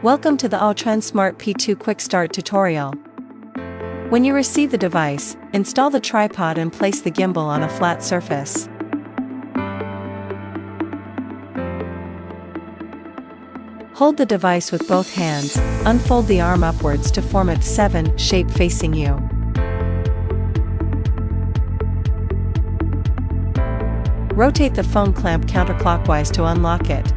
Welcome to the Aochuan Smart P2 Quick Start tutorial. When you receive the device, install the tripod and place the gimbal on a flat surface. Hold the device with both hands, unfold the arm upwards to form a 7 shape facing you. Rotate the phone clamp counterclockwise to unlock it.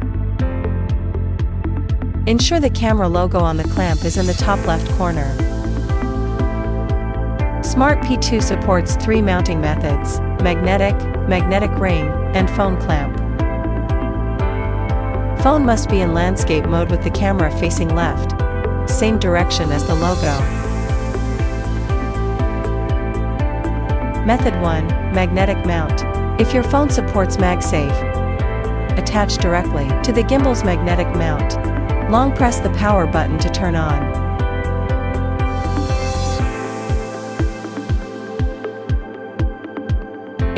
Ensure the camera logo on the clamp is in the top left corner. Smart P2 supports 3 mounting methods: magnetic ring, and phone clamp. Phone must be in landscape mode with the camera facing left, same direction as the logo. Method 1, Magnetic Mount. If your phone supports MagSafe, attach directly to the gimbal's magnetic mount. Long press the power button to turn on.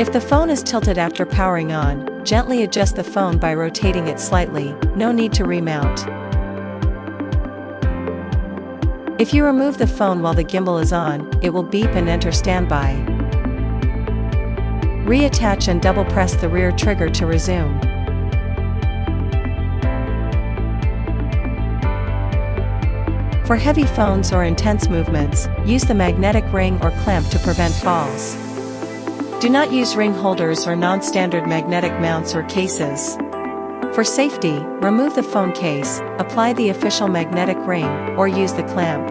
If the phone is tilted after powering on, gently adjust the phone by rotating it slightly, no need to remount. If you remove the phone while the gimbal is on, it will beep and enter standby. Reattach and double press the rear trigger to resume. For heavy phones or intense movements, use the magnetic ring or clamp to prevent falls. Do not use ring holders or non-standard magnetic mounts or cases. For safety, remove the phone case, apply the official magnetic ring, or use the clamp.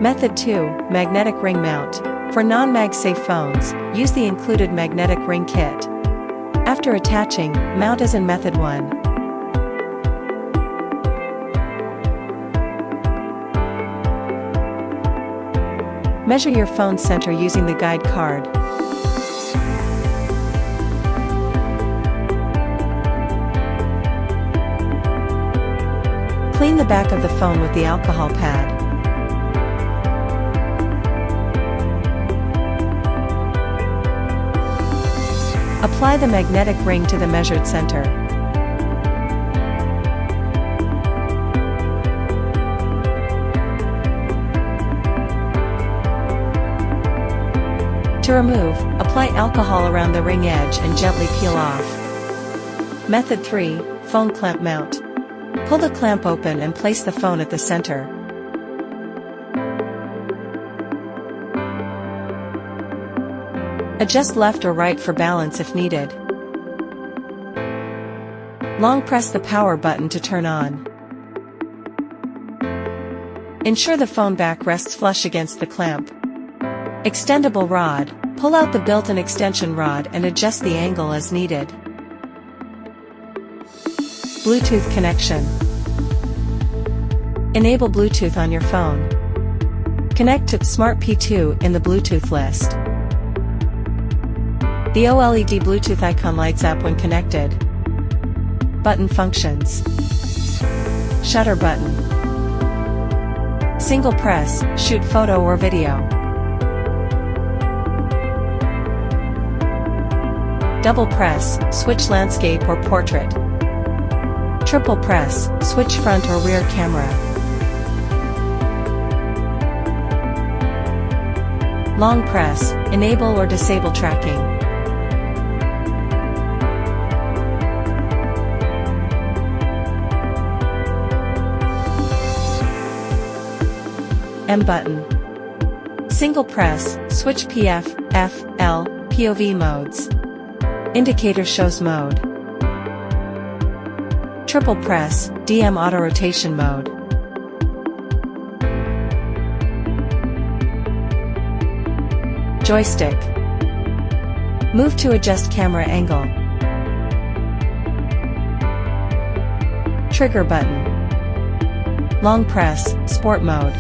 Method 2, Magnetic Ring Mount. For non-MagSafe phones, use the included magnetic ring kit. After attaching, mount as in Method 1. Measure your phone center using the guide card. Clean the back of the phone with the alcohol pad. Apply the magnetic ring to the measured center. To remove, apply alcohol around the ring edge and gently peel off. Method 3, Phone Clamp Mount. Pull the clamp open and place the phone at the center. Adjust left or right for balance if needed. Long press the power button to turn on. Ensure the phone back rests flush against the clamp. Extendable rod. Pull out the built-in extension rod and adjust the angle as needed. Bluetooth connection. Enable Bluetooth on your phone. Connect to Smart P2 in the Bluetooth list. The OLED Bluetooth icon lights up when connected. Button functions. Shutter button. Single press, shoot photo or video. Double press, switch landscape or portrait. Triple press, switch front or rear camera. Long press, enable or disable tracking. M button. Single press, switch PF, F, L, POV modes. Indicator shows mode. Triple press, DM auto rotation mode. Joystick. Move to adjust camera angle. Trigger button. Long press, sport mode.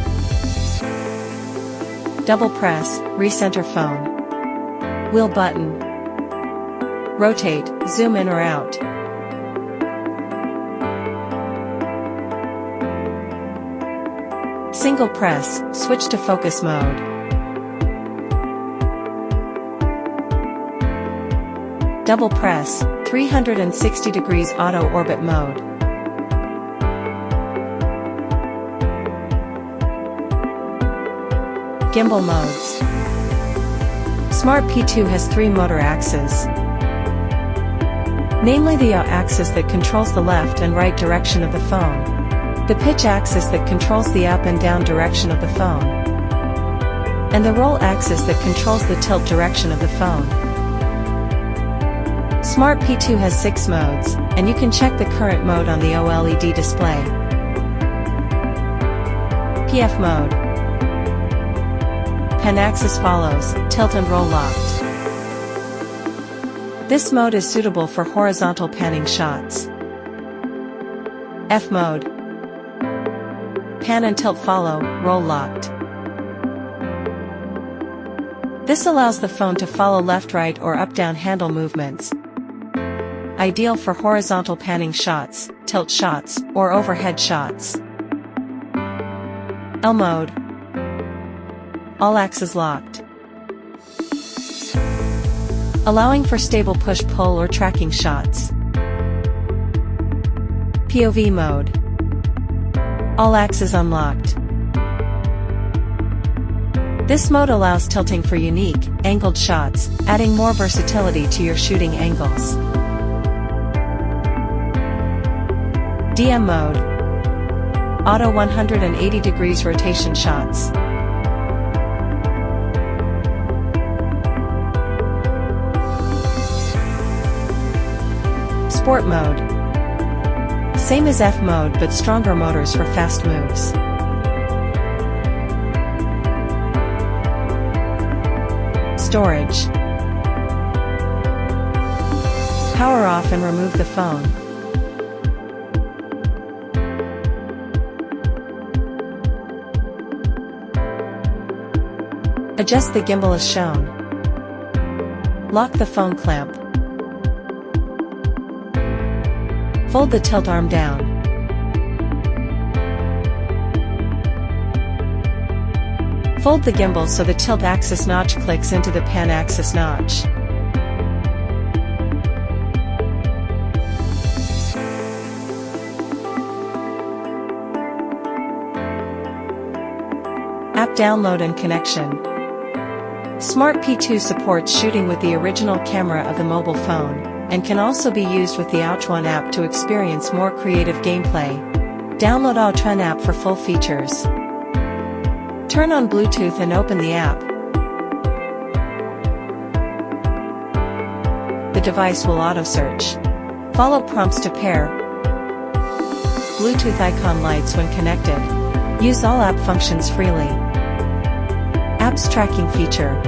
Double press, recenter phone. Wheel button. Rotate, zoom in or out. Single press, switch to focus mode. Double press, 360 degrees auto orbit mode. Gimbal modes. Smart P2 has 3 motor axes. Namely the yaw axis that controls the left and right direction of the phone, the pitch axis that controls the up and down direction of the phone, and the roll axis that controls the tilt direction of the phone. Smart P2 has 6 modes, and you can check the current mode on the OLED display. PF mode. Pan axis follows, tilt and roll locked. This mode is suitable for horizontal panning shots. F mode. Pan and tilt follow, roll locked. This allows the phone to follow left-right or up-down handle movements. Ideal for horizontal panning shots, tilt shots, or overhead shots. L mode. All axes locked. Allowing for stable push-pull or tracking shots. POV mode. All axes unlocked. This mode allows tilting for unique, angled shots, adding more versatility to your shooting angles. DM mode. Auto 180 degrees rotation shots. Sport mode. Same as F mode but stronger motors for fast moves. Storage. Power off and remove the phone. Adjust the gimbal as shown. Lock the phone clamp. Fold the tilt arm down. Fold the gimbal so the tilt axis notch clicks into the pan axis notch. App download and connection. Smart P2 supports shooting with the original camera of the mobile phone, and can also be used with the Aochuan app to experience more creative gameplay. Download Aochuan app for full features. Turn on Bluetooth and open the app. The device will auto-search. Follow prompts to pair. Bluetooth icon lights when connected. Use all app functions freely. Apps tracking feature.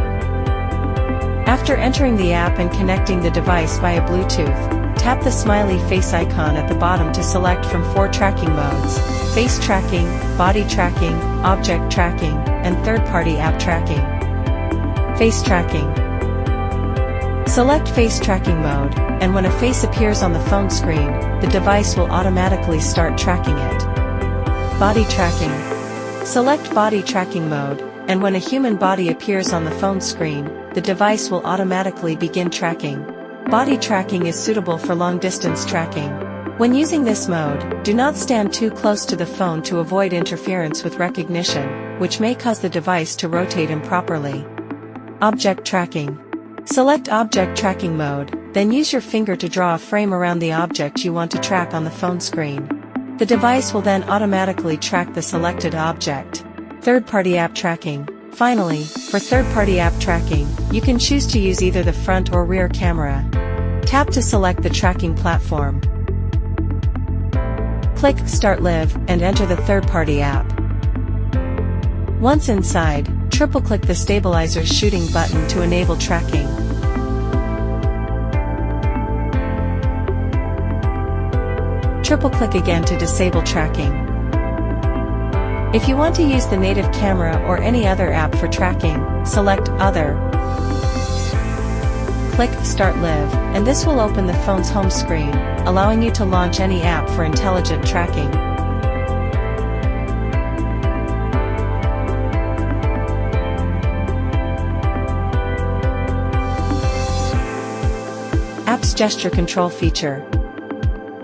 After entering the app and connecting the device via Bluetooth, tap the smiley face icon at the bottom to select from 4 tracking modes: face tracking, body tracking, object tracking, and third-party app tracking. Face tracking. Select face tracking mode, and when a face appears on the phone screen, the device will automatically start tracking it. Body tracking. Select body tracking mode, and when a human body appears on the phone screen, the device will automatically begin tracking. Body tracking is suitable for long-distance tracking. When using this mode, do not stand too close to the phone to avoid interference with recognition, which may cause the device to rotate improperly. Object tracking. Select object tracking mode, then use your finger to draw a frame around the object you want to track on the phone screen. The device will then automatically track the selected object. Third-party app tracking. Finally, for third-party app tracking, you can choose to use either the front or rear camera. Tap to select the tracking platform. Click Start Live and enter the third-party app. Once inside, triple-click the stabilizer shooting button to enable tracking. Triple-click again to disable tracking. If you want to use the native camera or any other app for tracking, select Other. Click Start Live, and this will open the phone's home screen, allowing you to launch any app for intelligent tracking. App's gesture control feature.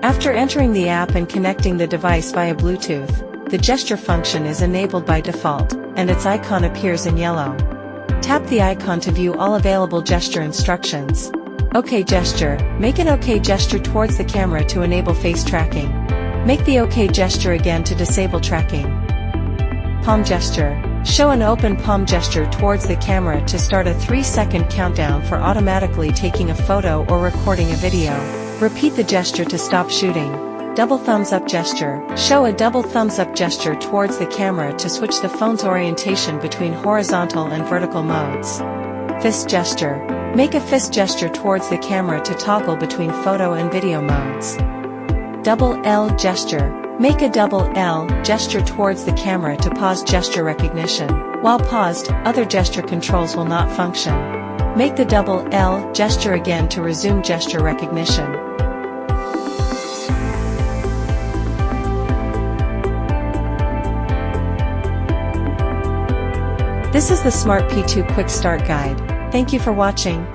After entering the app and connecting the device via Bluetooth, the gesture function is enabled by default, and its icon appears in yellow. Tap the icon to view all available gesture instructions. OK gesture, make an OK gesture towards the camera to enable face tracking. Make the OK gesture again to disable tracking. Palm gesture, show an open palm gesture towards the camera to start a 3-second countdown for automatically taking a photo or recording a video. Repeat the gesture to stop shooting. Double thumbs up gesture, show a double thumbs up gesture towards the camera to switch the phone's orientation between horizontal and vertical modes. Fist gesture, make a fist gesture towards the camera to toggle between photo and video modes. Double L gesture, make a double L gesture towards the camera to pause gesture recognition. While paused, other gesture controls will not function. Make the double L gesture again to resume gesture recognition. This is the Smart P2 Quick Start Guide. Thank you for watching.